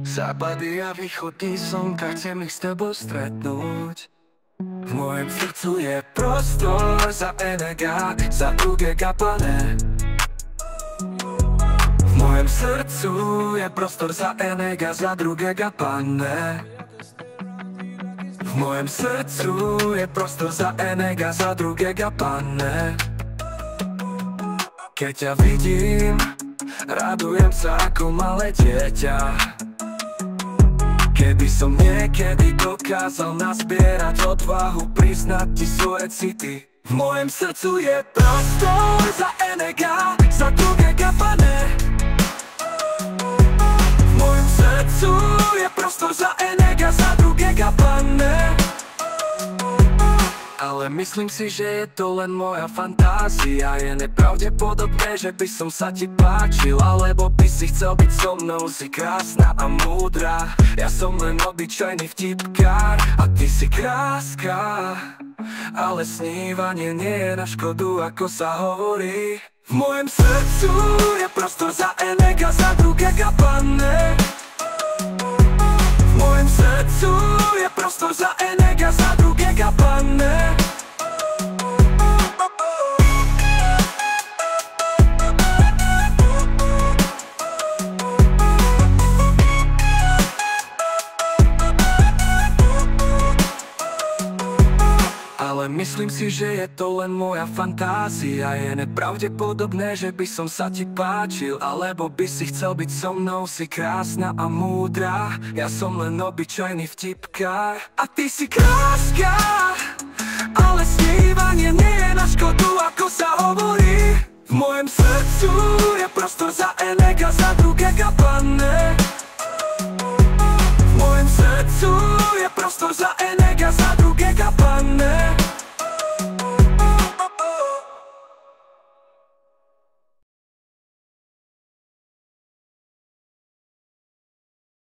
Západy a východy slnka, chcem ich s tebou stretnúť. V mojom srdcu je prostor za enega, za drugie gapane. V mojom srdcu je prostor za enega, za drugie gapane. V mojom srdcu je prostor za enega, za drugie gapane. Keď ťa vidím, radujem sa ako malé dieťa. Keby som niekedy dokázal nazbierať odvahu priznať ti svoje city. V mojom srdcu je prostor za enega, za drugie gapane. V mojom srdcu je prostor za enega, za drugie gapane. Ale myslím si, že je to len moja fantázia. Je nepravdepodobné, že by som sa ti páčil, alebo by si chcel byť so mnou. Si krásna a múdra, ja som len obyčajný vtipkár a ty si kráska. Ale snívanie nie je na škodu, ako sa hovorí. V mojom srdcu je prostor za enega, za drugie gapane. V mojom srdcu je prostor za enega, za drugie gapane. Ale myslím si, že je to len moja fantázia. Je nepravdepodobné, že by som sa ti páčil, alebo by si chcel byť so mnou. Si krásna a múdra, ja som len obyčajný vtipkár a ty si kráska. Ale snívanie nie je na škodu, ako sa hovorí. V mojom srdcu je prostor za enega, za drugie gapane. V mojom srdcu je prostor za